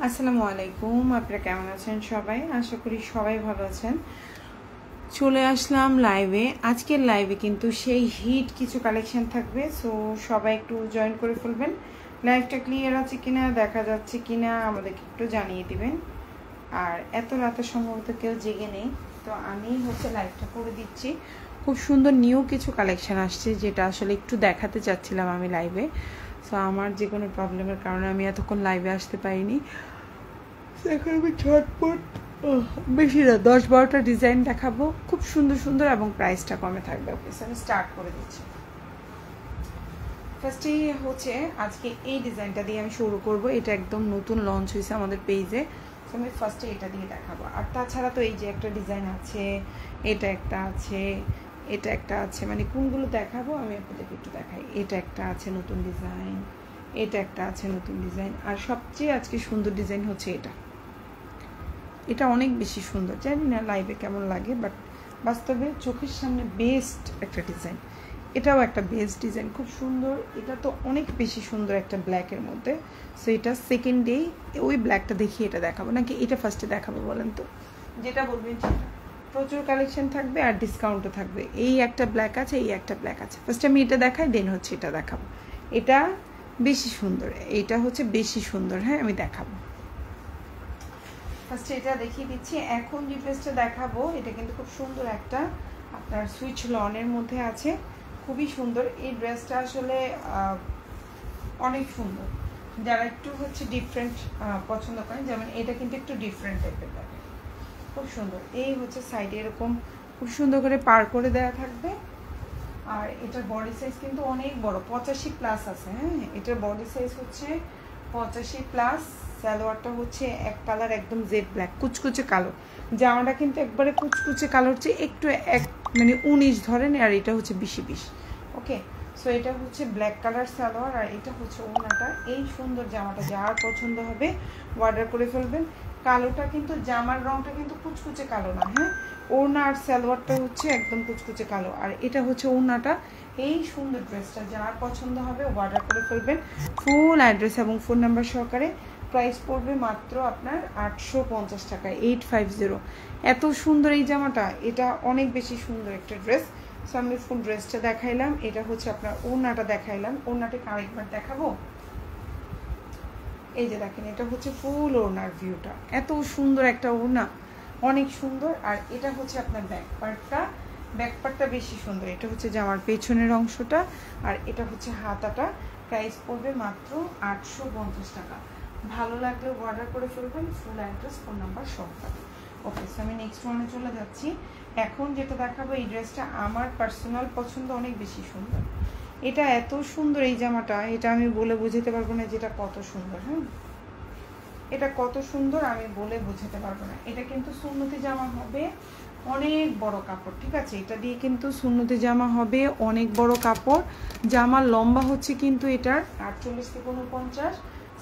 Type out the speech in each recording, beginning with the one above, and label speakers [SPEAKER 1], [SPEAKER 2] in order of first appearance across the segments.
[SPEAKER 1] আসসালামু আলাইকুম, আপনারা কেমন আছেন সবাই? আশা করি সবাই ভালো আছেন। চলে আসলাম লাইভে। আজকের লাইভে কিন্তু সেই হিট কিছু কালেকশন থাকবে, সো সবাই একটু জয়েন করে ফেলবেন। লাইভটা ক্লিয়ার আছে কিনা, দেখা যাচ্ছে কিনা আমাদেরকে একটু জানিয়ে দিবেন। আর এত রাতে সম্ভবত কেউ জেগে নেই, তো আমি লাইভটা করে দিচ্ছি। খুব সুন্দর নিউ কিছু কালেকশন আসছে, যেটা আসলে একটু দেখাতে চাচ্ছিলাম আমি লাইভে। সো আমার যে কোনো প্রবলেমের কারণে আমি এতক্ষণ লাইভে আসতে পারিনি। এখন আমি ঝটপট বেশি না 10-12টা ডিজাইন দেখাবো, খুব সুন্দর সুন্দর, এবং প্রাইসটা কমে থাকবে। ওকে, আমি স্টার্ট করে দিচ্ছি। ফার্স্টে আজকে এই ডিজাইনটা দিয়ে আমি শুরু করব। এটা একদম নতুন লঞ্চ হয়েছে আমাদের পেজে, তো আমি ফার্স্টে এটা দিয়ে দেখাবো। আর তাছাড়া তো এই যে একটা ডিজাইন আছে, এটা একটা আছে, এটা একটা আছে, মানে কোনগুলো দেখাবো আমি আপনাদেরকে একটু দেখাই। এটা একটা আছে নতুন ডিজাইন, এটা একটা আছে নতুন ডিজাইন, আর সবচেয়ে আজকে সুন্দর ডিজাইন হচ্ছে এটা। এটা অনেক বেশি সুন্দর, জানি না লাইভে কেমন লাগে, বাট বাস্তবে চোখের সামনে বেস্ট একটা ডিজাইন। এটাও একটা বেস্ট ডিজাইন, খুব সুন্দর। এটা তো অনেক বেশি সুন্দর একটা ব্ল্যাকের মধ্যে। সো এটা সেকেন্ড ডে ওই ব্ল্যাকটা দেখিয়ে এটা দেখাবো, নাকি এটা ফার্স্টে দেখাবো বলেন তো? যেটা বলবেন সেটা। প্রচুর কালেকশন থাকবে আর ডিসকাউন্টও থাকবে। এই একটা ব্ল্যাক আছে, এই একটা ব্ল্যাক আছে। ফার্স্টে আমি এটা দেখাই, দেন এটা দেখাবো। এটা বেশি সুন্দর, এটা বেশি সুন্দর। হ্যাঁ, আমি দেখাবো। ফার্স্টে এটা দেখিয়ে দিচ্ছি। এখন যে ড্রেসটা দেখাবো এটা কিন্তু খুব সুন্দর একটা আপনার সুইচ লনের মধ্যে আছে, খুবই সুন্দর। এই ড্রেসটা আসলে অনেক সুন্দর। যারা একটু ডিফারেন্ট পছন্দ করেন, যেমন এটা কিন্তু একটু ডিফারেন্ট টাইপের থাকে, খুব সুন্দর। এই সাইডে এরকম খুব সুন্দর করে পার করে দেওয়া থাকবে। আর এটার বডি সাইজ কিন্তু অনেক বড়, 85+ আছে। হ্যাঁ, এটার বডি সাইজ 85+। সালোয়ারটা এক কালার, একদম জেড ব্ল্যাক, কুচকুচে কালো। জামাটা কিন্তু একবারে কুচকুচে কালো, একটু মানে 19 ধরেন, আর এটা 20-20। ওকে, সো এটা ব্ল্যাক কালার সালোয়ার, আর এটা ওড়নাটা। এই সুন্দর জামাটা যার পছন্দ হবে অর্ডার করে ফেলবেন। কালোটা কিন্তু জামার রংটা কিন্তু কুচকুচে কালো না। হ্যাঁ, ওড়না আর সালোয়ারটা একদম কুচকুচে কালো, আর এটা ওড়নাটা। এই সুন্দর ড্রেসটা যার পছন্দ হবে অর্ডার করে ফেলবেন। ফুল অ্যাড্রেস এবং ফোন নাম্বার সহকারে। প্রাইস পড়বে মাত্র আপনার 850 টাকা, 850। এত সুন্দর এই জামাটা, এটা অনেক বেশি সুন্দর একটা ড্রেস। সো আমি ফুল ড্রেসটা দেখাইলাম, এটা আপনার ওড়নাটা দেখাইলাম। ওড়নাটাকে আরেকবার দেখাবো। এই যে দেখেন, এটা ফুল ওড়নার ভিউটা, এত সুন্দর একটা ওড়না, অনেক সুন্দর। আর এটা আপনার ব্যাক পার্টটা বেশি সুন্দর। এটা জামার পেছনের অংশটা, আর এটা হাতাটা। প্রাইস পড়বে মাত্র 850 টাকা। ভালো লাগলে অর্ডার করে ফেলবেন, ফুল অ্যাড্রেস ফোন নাম্বার সহকারে। ওকে, সো আমি নেক্সট ওয়ানে চলে যাচ্ছি। এখন যেটা দেখাবো, এই ড্রেসটা আমার পার্সোনাল পছন্দ, অনেক বেশি সুন্দর। এটা এত সুন্দর এই জামাটা, এটা আমি বলে বোঝাতে পারবো না যেটা কত সুন্দর। হ্যাঁ, এটা কত সুন্দর আমি বলে বোঝাতে পারবো না। এটা কিন্তু সুন্নতি জামা হবে, অনেক বড় কাপড়। ঠিক আছে, এটা দিয়ে কিন্তু সুন্নতি জামা হবে, অনেক বড় কাপড়। জামার লম্বা কিন্তু এটার 48 থেকে 49।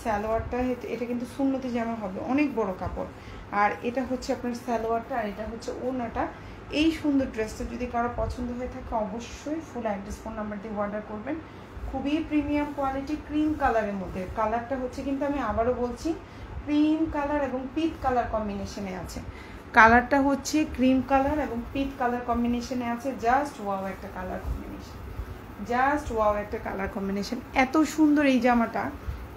[SPEAKER 1] সালোয়ারটা এটা কিন্তু সুন্নতি জামা হবে, অনেক বড় কাপড়। আর এটা আপনার সালোয়ারটা, আর এটা ওড়নাটা। এই সুন্দর ড্রেসটা যদি কারো পছন্দ হয়ে থাকে, অবশ্যই ফুল অ্যাড্রেস ফোন নাম্বার দিয়ে অর্ডার করবেন। খুবই প্রিমিয়াম কোয়ালিটি, ক্রিম কালারের মধ্যে। কালারটা কিন্তু আমি আবারও বলছি, ক্রিম কালার এবং পিট কালার কম্বিনেশনে আছে। কালারটা ক্রিম কালার এবং পিট কালার কম্বিনেশনে আছে। জাস্ট ওয়াও একটা কালার কম্বিনেশন, জাস্ট ওয়াও একটা কালার কম্বিনেশন। এত সুন্দর এই জামাটা,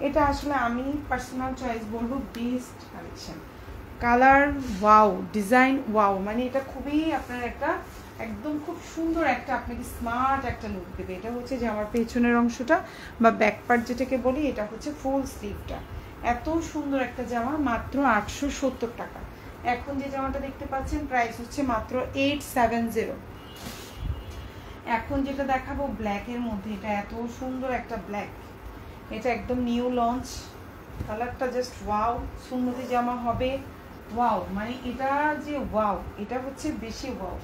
[SPEAKER 1] এটা আসলে আমি পার্সোনাল চয়েস বলবো best collection. Colour wow, design wow, মানে এটা খুবই আপনার একটা একদম খুব সুন্দর একটা আপনাকে স্মার্ট একটা লুক দেবে। এটা জামার পেছনের অংশটা বা ব্যাক পার্ট যেটাকে বলি, এটা ফুল স্লিভটা। এত সুন্দর একটা জামা, মাত্র 870 টাকা। এখন যে জামাটা দেখতে পাচ্ছেন, প্রাইস মাত্র 870। এখন যেটা দেখাবো ব্ল্যাকের মধ্যে, এটা এত সুন্দর একটা ব্ল্যাক, এটা একদম নিউ লঞ্চ। কালারটা জাস্ট ওয়াও, সুন্নতি জামা হবে ওয়াও, মানে এটা যে ওয়াও, এটা বেশি ওয়াও।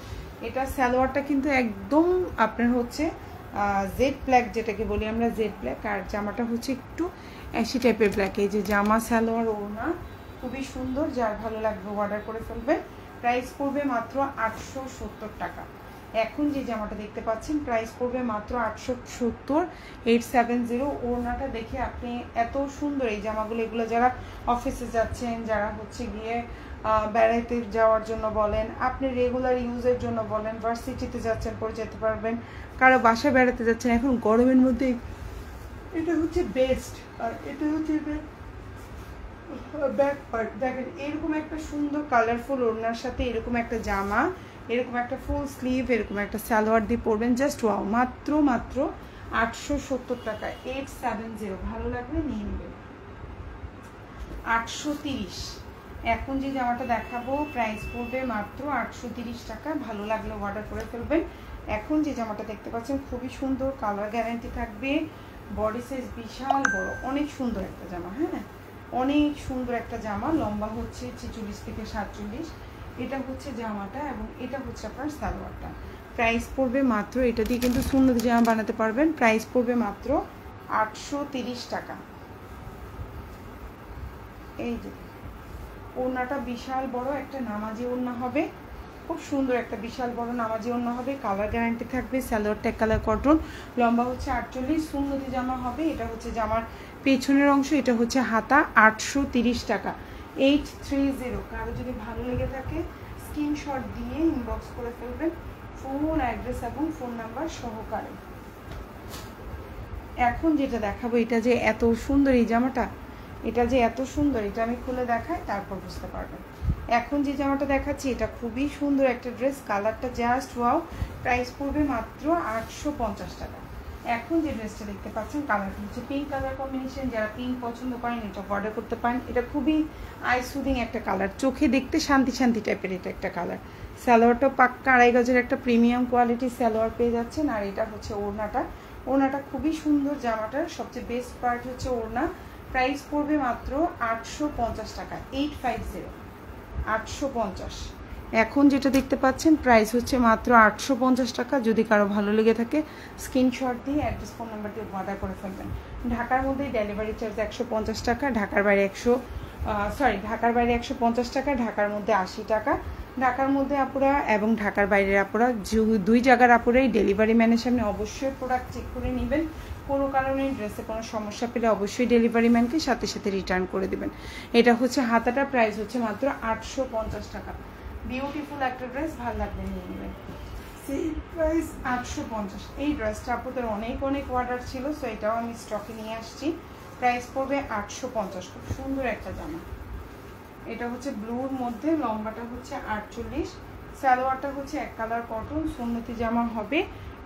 [SPEAKER 1] এটা সালোয়ারটা কিন্তু একদম আপনার জেড ব্ল্যাক, যেটাকে বলি আমরা জেড ব্ল্যাক, আর জামাটা একটু অ্যাশি টাইপের ব্ল্যাক। এই যে জামা, সালোয়ার, ওড়না খুবই সুন্দর। যার ভালো লাগবে অর্ডার করে ফেলবেন। প্রাইস পড়বে মাত্র 870 টাকা। এখন যে জামাটা দেখতে পাচ্ছেন প্রাইস পড়বে মাত্র 870, 870। ওড়নাটা দেখে আপনি এত সুন্দর এই জামাগুলো, এগুলো যারা অফিসে যাচ্ছেন, যারা হচ্ছে গিয়ে বেড়াইতে যাওয়ার জন্য বলেন, আপনি রেগুলার ইউজের জন্য বলেন, ভার্সিটিতে যাচ্ছেন পরে যেতে পারবেন, কারো বাসায় বেড়াতে যাচ্ছেন এখন গরমের মধ্যে, এটা হচ্ছে বেস্ট। আর এটা হচ্ছে ব্যাক পার্ট দেখেন, এরকম একটা সুন্দর কালারফুল ওড়নার সাথে এরকম একটা জামা, এরকম একটা ফুল স্লিভ, এরকম একটা সালোয়ার দিয়ে পরবেন, জাস্ট ওয়াও। মাত্র 870 টাকা, 870। ভালো লাগলে নিয়ে নেবেন। 830। এখন যে জামাটা দেখাবো প্রাইস পড়বে মাত্র 830 টাকা। ভালো লাগলে অর্ডার করে ফেলবেন। এখন যে জামাটা দেখতে পাচ্ছেন খুবই সুন্দর, কালার গ্যারান্টি থাকবে, বডি সাইজ বিশাল বড়, অনেক সুন্দর একটা জামা। হ্যাঁ, অনেক সুন্দর একটা জামা, লম্বা হচ্ছে 46 থেকে 47। এটা হচ্ছে জামাটা এবং এটা হচ্ছে আপনার সালোয়ারটা। প্রাইস পড়বে মাত্র, এটা দিয়ে কিন্তু সুন্দর জামা বানাতে পারবেন। প্রাইস পড়বে মাত্র 830 টাকা। এই যে ওড়নাটা বিশাল বড় একটা নামাজি ওড়না হবে, খুব সুন্দর একটা বিশাল বড় নামাজি ওড়না হবে, কালার গ্যারান্টি থাকবে, সালোয়ারটা এক কালার কটন, লম্বা হচ্ছে 48, সুন্দরী জামা হবে। এটা হচ্ছে জামার পেছনের অংশ, এটা হচ্ছে হাতা। 830 টাকা, 830। কারো যদি ভালো লেগে থাকে স্ক্রিনশট দিয়ে ইনবক্স করে ফেলবেন, ফোন অ্যাড্রেস এবং ফোন নাম্বার সহকারে। এখন যেটা দেখাবো, এটা যে এত সুন্দর এই জামাটা, এটা যে এত সুন্দর, এটা আমি খুলে দেখাই তারপর বুঝতে পারবেন। এখন যে জামাটা দেখাচ্ছি এটা খুবই সুন্দর একটা ড্রেস, কালারটা জাস্ট ওয়াও। প্রাইস পড়বে মাত্র 850 টাকা। এখন যে ড্রেসটা দেখতে পাচ্ছেন কালারটা হচ্ছে পিঙ্ক কালার কম্বিনেশন, যারা পিঙ্ক পছন্দ করেন এটা অর্ডার করতে পারেন। এটা খুবই আই সুদিং একটা কালার, চোখে দেখতে শান্তি শান্তি টাইপের এটা একটা কালার। সালোয়ারটা পাক্কা 2.5 গজের একটা প্রিমিয়াম কোয়ালিটি সালোয়ার পেয়ে যাচ্ছেন। আর এটা হচ্ছে ওড়নাটা, ওড়নাটা খুবই সুন্দর। জামাটার সবচেয়ে বেস্ট পার্ট হচ্ছে ওড়না। প্রাইস পড়বে মাত্র 850 টাকা, 850, 850। এখন যেটা দেখতে পাচ্ছেন প্রাইস হচ্ছে মাত্র 850 টাকা। যদি কারো ভালো লেগে থাকে স্ক্রিনশট দিয়ে অ্যাড্রেস ফোন নাম্বার দিয়ে অর্ডার করে ফেলবেন। ঢাকার মধ্যে ডেলিভারি চার্জ 150 টাকা, ঢাকার বাইরে 150 টাকা, ঢাকার মধ্যে 80 টাকা। ঢাকার মধ্যে আপুরা এবং ঢাকার বাইরের আপুরা, দুই জায়গার আপুরাই ডেলিভারি ম্যানের সামনে অবশ্যই প্রোডাক্ট চেক করে নেবেন। কোনো কারণে ড্রেসে কোনো সমস্যা পেলে অবশ্যই ডেলিভারি ম্যানকে সাথে সাথে রিটার্ন করে দেবেন। এটা হচ্ছে হাতাটা, প্রাইস হচ্ছে মাত্র 850 টাকা। বিউটিফুল একটা ড্রেস, ভালো লাগবে নিয়ে নেবেন। সেই প্রাইস 850। এই ড্রেসটা আপনাদের অনেক অর্ডার ছিল, সো এটাও আমি স্টকে নিয়ে আসছি। প্রাইস পড়বে 850। খুব সুন্দর একটা জামা। এটা হচ্ছে ব্লুর মধ্যে, লম্বাটা হচ্ছে 48, সালোয়ারটা হচ্ছে এক কালার কটন, সুন্নতি জামা হবে।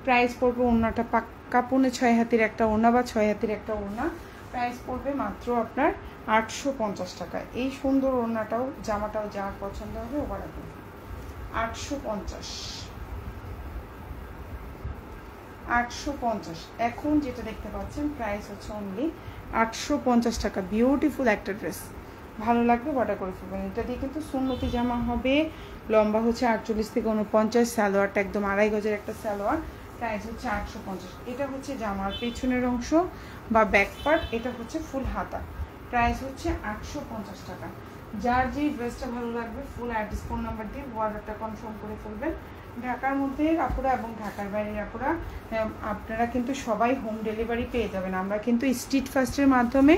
[SPEAKER 1] প্রাইস পড়বে, ওড়নাটা পাক্কা 6.5 হাতের একটা ওড়না বা 6 হাতের একটা ওড়না। প্রাইস পড়বে মাত্র আপনার 850 টাকা। এই সুন্দর ওড়নাটাও জামাটাও যার পছন্দ হবে অর্ডার করবে। 850। এখন যেটা দেখতে পাচ্ছেন প্রাইস হচ্ছে অনলি 850 টাকা। বিউটিফুল একটা ড্রেস, ভালো লাগবে অর্ডার করে ফেলবেন। এটা দিয়ে কিন্তু সুন্নতি জামা হবে, লম্বা হচ্ছে 48 থেকে 49, সালোয়ারটা একদম 2.5 গজের একটা সালোয়ার। প্রাইস হচ্ছে 850। এটা হচ্ছে জামার পেছনের অংশ বা ব্যাক পার্ট, এটা হচ্ছে ফুল হাতা। প্রাইস হচ্ছে 850 টাকা। যার যেই ড্রেসটা ভালো লাগবে ফুল অ্যাড্রেস ফোন নাম্বার দিয়ে অর্ডারটা কনফার্ম করে ফেলবেন। ঢাকার মধ্যে আপুরা এবং ঢাকার বাইরের আপুরা আপনারা কিন্তু সবাই হোম ডেলিভারি পেয়ে যাবেন। আমরা কিন্তু স্ট্রিট ফাস্টের মাধ্যমে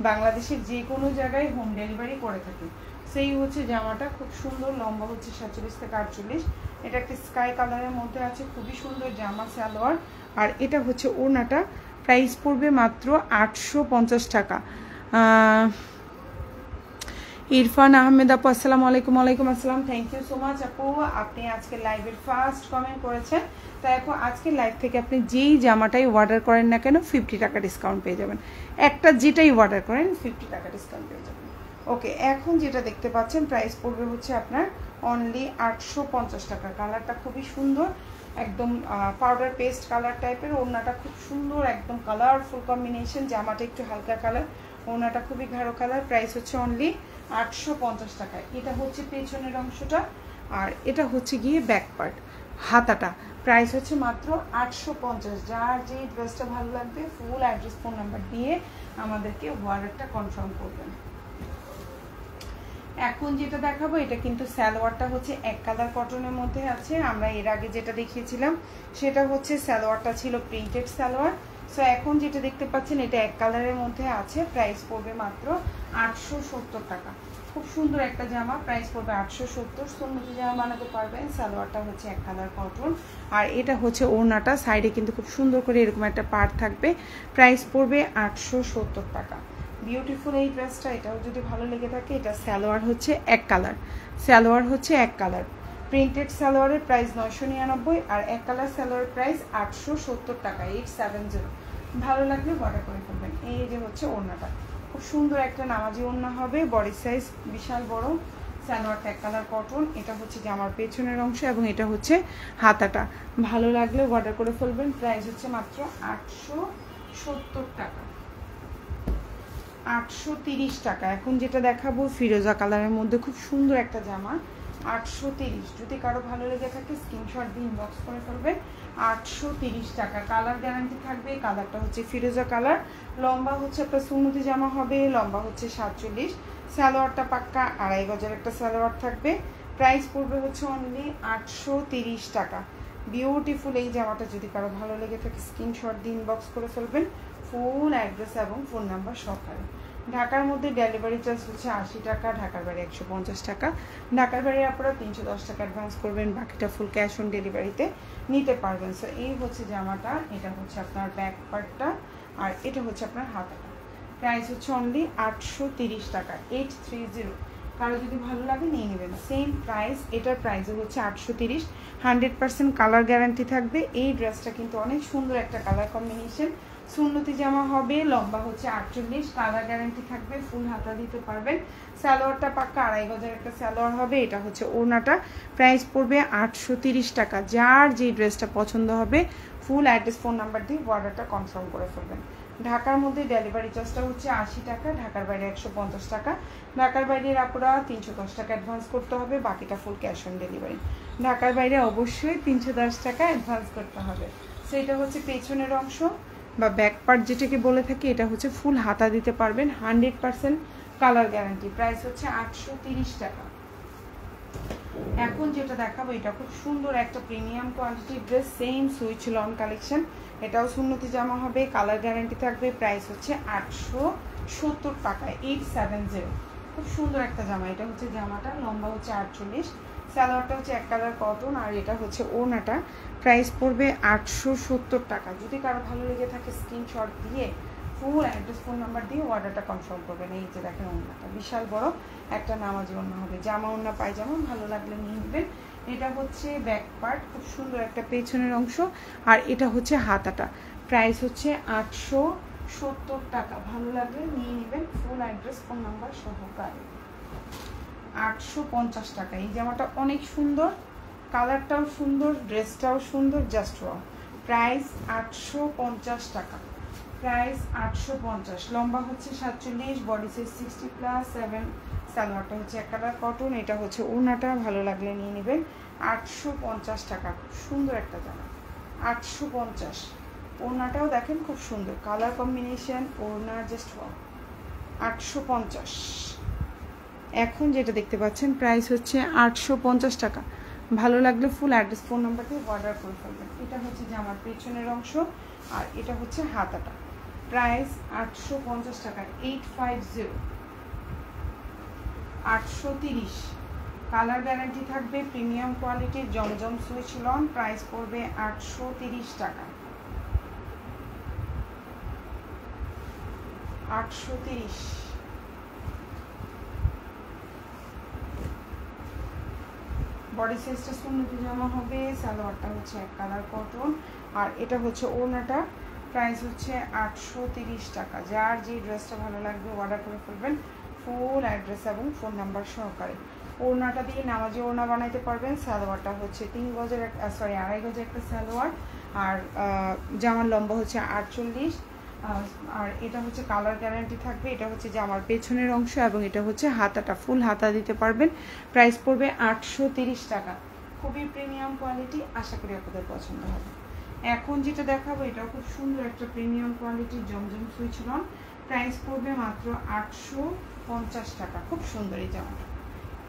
[SPEAKER 1] বাংলাদেশের যে কোনো জায়গায় হোম ডেলিভারি করে থাকি। সেই হচ্ছে জামাটা, খুব সুন্দর, লম্বা হচ্ছে 47 থেকে 48। এটা একটা স্কাই কালারের মধ্যে আছে, খুবই সুন্দর জামা সালোয়ার। আর এটা হচ্ছে ওড়নাটা। প্রাইস পড়বে মাত্র 850 টাকা। ইরফান আহমেদ আপু, আসসালামু আলাইকুম। ওয়ালাইকুম আসসালাম, থ্যাংক ইউ সো মাচ আপু, আপনি আজকে লাইভের ফার্স্ট কমেন্ট করেছেন। তাই এখন আজকের লাইভ থেকে আপনি যেই জামাটাই অর্ডার করেন না কেন 50 টাকা ডিসকাউন্ট পেয়ে যাবেন। একটা যেটাই অর্ডার করেন 50 টাকা ডিসকাউন্ট পেয়ে যাবেন। ওকে, এখন যেটা দেখতে পাচ্ছেন প্রাইস পড়বে হচ্ছে আপনার অনলি 850 টাকা। কালারটা খুবই সুন্দর, একদম পাউডার পেস্ট কালার টাইপের। ওড়নাটা খুব সুন্দর, একদম কালারফুল কম্বিনেশন। জামাটা একটু হালকা কালার, ওড়নাটা খুবই গাঢ় কালার। প্রাইস হচ্ছে অনলি 850 টাকায়। এটা হচ্ছে পেছনের অংশটা আর এটা হচ্ছে গিয়ে ব্যাক পার্ট, হাতাটা। প্রাইস হচ্ছে মাত্র 850। যার যে ড্রেসটা ভালো লাগবে ফুল অ্যাড্রেস ফোন নাম্বার দিয়ে আমাদেরকে অর্ডারটা কনফার্ম করবেন। এখন যেটা দেখাবো এটা কিন্তু সালোয়ারটা হচ্ছে এক কালার কটনের মধ্যে আছে। আমরা এর আগে যেটা দেখিয়েছিলাম সেটা হচ্ছে সালোয়ারটা ছিল প্রিন্টেড সালোয়ার। সো এখন যেটা দেখতে পাচ্ছেন এটা এক কালারের মধ্যে আছে। প্রাইস পড়বে মাত্র 870 টাকা। খুব সুন্দর একটা জামা, প্রাইস পড়বে 870। সুন্নতি জামা বানাতে পারবেন। সালোয়ারটা হচ্ছে এক কালার কটন আর এটা হচ্ছে ওড়নাটা, সাইডে কিন্তু খুব সুন্দর করে এরকম একটা পাড় থাকবে। প্রাইস পড়বে 870 টাকা। বিউটিফুল এই ড্রেসটা, এটাও যদি ভালো লেগে থাকে। এটা সালোয়ার হচ্ছে এক কালার, সালোয়ার হচ্ছে এক কালার। প্রিন্টেড সালোয়ারের প্রাইস 999 আর এক কালার সালোয়ারের প্রাইস 870 টাকা, 870। ভালো লাগলে অর্ডার করে ফেলবেন। এই যে হচ্ছে ওড়নাটা, খুব সুন্দর একটা নামাজি ওড়না হবে, বডি সাইজ বিশাল বড়। সালোয়ারটা এক কালার কটন, এটা হচ্ছে জামার পেছনের অংশ এবং এটা হচ্ছে হাতাটা। ভালো লাগলে অর্ডার করে ফেলবেন। প্রাইস হচ্ছে মাত্র 870 টাকা, 830 টাকা। এখন যেটা দেখাবো ফিরোজা কালারের মধ্যে খুব সুন্দর একটা জামা, 830। যদি কারো ভালো লেগে থাকে স্ক্রিনশট দিয়ে ইনবক্স করে ফেলবেন। 830 টাকা, কালার গ্যারান্টি থাকবে। কালারটা হচ্ছে ফিরোজা কালার। লম্বা হচ্ছে আপনার সুন্নতি জামা হবে, লম্বা হচ্ছে 47। সালোয়ারটা পাক্কা 2.5 গজের একটা সালোয়ার থাকবে। প্রাইস পড়বে হচ্ছে অনলি 830 টাকা। বিউটিফুল এই জামাটা যদি কারো ভালো লেগে থাকে স্ক্রিনশট দিয়ে ইনবক্স করে ফেলবেন, ফুল অ্যাড্রেস এবং ফোন নাম্বার সহকারে। ঢাকার মধ্যে ডেলিভারি চার্জ হচ্ছে 80 টাকা, ঢাকার বাইরে 150 টাকা। ঢাকার বাইরে আপনারা 310 টাকা অ্যাডভান্স করবেন, বাকিটা ফুল ক্যাশ অন ডেলিভারিতে নিতে পারবেন। সো এই হচ্ছে জামাটা, এটা হচ্ছে আপনার ব্যাক পার্টটা আর এটা হচ্ছে আপনার হাতাটা। প্রাইস হচ্ছে অনলি 830 টাকা, 830। কারো যদি ভালো লাগে নিয়ে নেবেন। সেম প্রাইস, এটার প্রাইসও হচ্ছে 830। 100% কালার গ্যারান্টি থাকবে। এই ড্রেসটা কিন্তু অনেক সুন্দর একটা কালার কম্বিনেশন। সুন্নতি জামা হবে, লম্বা হচ্ছে 48, কালার গ্যারান্টি থাকবে, ফুল হাতা দিতে পারবেন। সালোয়ারটা পাক্কা 2.5 গজের একটা সালোয়ার হবে। এটা হচ্ছে ওড়নাটা। প্রাইস পড়বে 830 টাকা। যার যে ড্রেসটা পছন্দ হবে ফুল অ্যাড্রেস ফোন নাম্বার দিয়ে অর্ডারটা কনফার্ম করে ফেলবেন। ঢাকার মধ্যে ডেলিভারি চার্জটা হচ্ছে 80 টাকা, ঢাকার বাইরে 150 টাকা। ঢাকার বাইরের আপনারা 310 টাকা অ্যাডভান্স করতে হবে, বাকিটা ফুল ক্যাশ অন ডেলিভারি। ঢাকার বাইরে অবশ্যই 310 টাকা অ্যাডভান্স করতে হবে। সো এটা হচ্ছে পেছনের অংশ বা ব্যাক পার্ট যেটাকে বলে থাকি। এটা হচ্ছে ফুল হাতা দিতে পারবেন, 100% কালার গ্যারান্টি। প্রাইস হচ্ছে 830 টাকা। এখন যেটা দেখাবো এটা খুব সুন্দর একটা প্রিমিয়াম কোয়ালিটির dress, same switch loan collection. এটাও সুন্নতি জামা হবে, কালার গ্যারান্টি থাকবে। প্রাইস হচ্ছে 870 টাকা, 870। খুব সুন্দর একটা জামা। এটা হচ্ছে জামাটা, লম্বা হচ্ছে 48, সালোয়ারটা হচ্ছে এক কালার কটন আর এটা হচ্ছে ওড়নাটা। প্রাইস পড়বে 870 টাকা। যদি কারো ভালো লেগে থাকে স্ক্রিনশট দিয়ে ফুল অ্যাড্রেস ফোন নাম্বার দিয়ে অর্ডারটা কনফার্ম করবেন। এই যে দেখেন ওড়নাটা বিশাল বড় একটা নামাজি ওড়না হবে, জামা ওড়না পায়জামা ভালো লাগলে নিয়ে নেবেন। এটা হচ্ছে ব্যাক পার্ট, খুব সুন্দর একটা পেছনের অংশ আর এটা হচ্ছে হাতাটা। প্রাইস হচ্ছে 870 টাকা। ভালো লাগলে নিয়ে নেবেন, ফুল অ্যাড্রেস ফোন নাম্বার সহকারে। 850 টাকা। এই জামাটা অনেক সুন্দর, কালারটাও সুন্দর, ড্রেসটাও সুন্দর, জাস্ট ওয়াও। প্রাইস 850 টাকা, প্রাইস 850। লম্বা হচ্ছে 47, বডি সাইজ 60+7। সালোয়ারটা হচ্ছে এক কালার কটন, এটা হচ্ছে ওড়নাটা। ভালো লাগলে নিয়ে নেবেন। 850 টাকা, খুব সুন্দর একটা জামা, 850। ওড়নাটাও দেখেন খুব সুন্দর কালার কম্বিনেশন, ওড়না জাস্ট ওয়াও, 850। এখন যেটা দেখতে পাচ্ছেন প্রাইস হচ্ছে 850 টাকা। ভালো লাগলে ফুল অ্যাড্রেস ফোন নাম্বার দিয়ে অর্ডার করে ফেলবেন। এটা হচ্ছে জামার পেছনের অংশ আর এটা হচ্ছে হাতাটা। প্রাইস 850 টাকা, 850। 830। কালার গ্যারান্টি থাকবে, প্রিমিয়াম কোয়ালিটির জমজম সুইচ লন। প্রাইস পড়বে 830 টাকা, 830। বডি সাইজটা সুন্নতি জামা হবে, সালোয়ারটা হচ্ছে এক কালার কটন আর এটা হচ্ছে ওড়নাটা। প্রাইস হচ্ছে 830 টাকা। যার যে ড্রেসটা ভালো লাগবে অর্ডার করে ফেলবেন, ফুল অ্যাড্রেস এবং ফোন নাম্বার সহকারে। ওড়নাটা দিয়ে নামাজি ওড়না বানাইতে পারবেন। সালোয়ারটা হচ্ছে 3 গজের 2.5 গজের একটা সালোয়ার আর জামার লম্বা হচ্ছে 48 আর এটা হচ্ছে কালার গ্যারান্টি থাকবে। এটা হচ্ছে জামার পেছনের অংশ এবং এটা হচ্ছে হাতাটা, ফুল হাতা দিতে পারবেন। প্রাইস পড়বে 830 টাকা। খুবই প্রিমিয়াম কোয়ালিটি, আশা করি আপনাদের পছন্দ হবে। এখন যেটা দেখাবো এটাও খুব সুন্দর একটা প্রিমিয়াম কোয়ালিটির জমজম সুইচ লন। প্রাইস পড়বে মাত্র 850 টাকা। খুব সুন্দর এই জামাটা,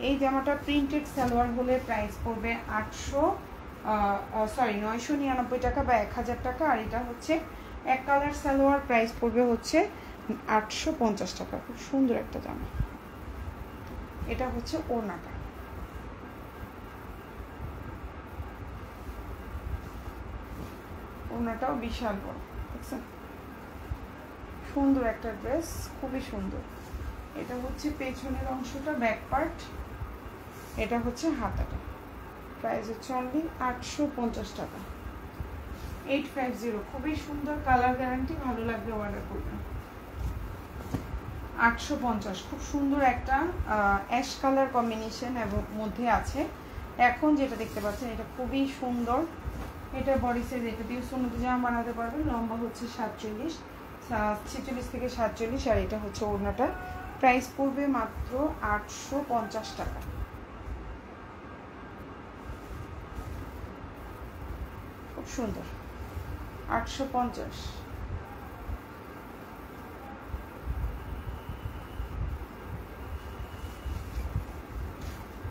[SPEAKER 1] এই জামাটা প্রিন্টেড সালোয়ার হলে প্রাইস পড়বে 999 টাকা বা 1000 টাকা। আর এটা হচ্ছে এক কালার সালোয়ার, প্রাইস পড়বে হচ্ছে 850 টাকা। খুব সুন্দর একটা জামা। এটা হচ্ছে ওড়নাটা। ওড়নাটাও বিশাল বড়, দেখছেন? সুন্দর একটা ড্রেস, খুবই সুন্দর। এটা হচ্ছে পেছনের অংশটা, ব্যাক পার্ট। এটা হচ্ছে হাতাটা। প্রাইস হচ্ছে অনলি 850 টাকা। 850, খুবই সুন্দর, কালার গ্যারান্টি, ভালো লাগবে অর্ডার করবেন। 850, খুব সুন্দর একটা অ্যাশ কালার কম্বিনেশন এবং মধ্যে আছে। এখন যেটা দেখতে পাচ্ছেন এটা খুবই সুন্দর। এটা বডি সাইজ, এটা দিয়ে সুন্দর জামা বানাতে পারবেন। লম্বা হচ্ছে 46 থেকে 47। আর এটা হচ্ছে ওড়নাটা, প্রাইস পড়বে মাত্র 850 টাকা। খুব সুন্দর, 850।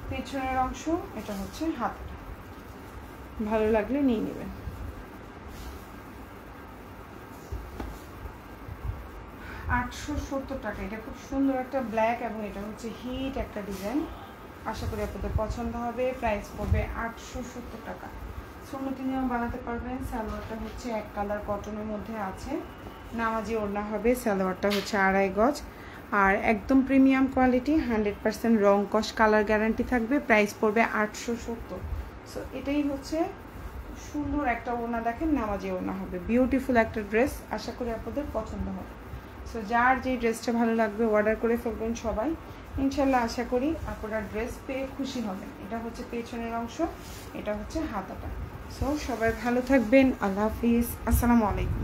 [SPEAKER 1] পেছনের অংশ, এটা হচ্ছে হাতটা। ভালো লাগলে নিয়ে নেবেন। 870 টাকা। এটা খুব সুন্দর একটা ব্ল্যাক এবং এটা হচ্ছে হিট একটা ডিজাইন। আশা করি আপনাদের পছন্দ হবে। প্রাইস পড়বে 870 টাকা। সুন্নতি জামা বানাতে পারবেন। সালোয়ারটা হচ্ছে এক কালার কটনের মধ্যে আছে, নামাজি ওড়না হবে। সালোয়ারটা হচ্ছে 2.5 গজ আর একদম প্রিমিয়াম কোয়ালিটি, 100% রং কস কালার গ্যারান্টি থাকবে। প্রাইস পড়বে 870। সো এটাই হচ্ছে সুন্দর একটা ওড়না। দেখেন, নামাজি ওড়না হবে, বিউটিফুল একটা ড্রেস। আশা করি আপনাদের পছন্দ হবে। সো যার যেই ড্রেসটা ভালো লাগবে অর্ডার করে ফেলবেন সবাই, ইনশাল্লাহ। আশা করি আপনারা ড্রেস পেয়ে খুশি হবেন। এটা হচ্ছে পেছনের অংশ, এটা হচ্ছে হাতাটা। সো সবাই ভালো থাকবেন। আল্লাহ হাফিজ, আসসালামু আলাইকুম।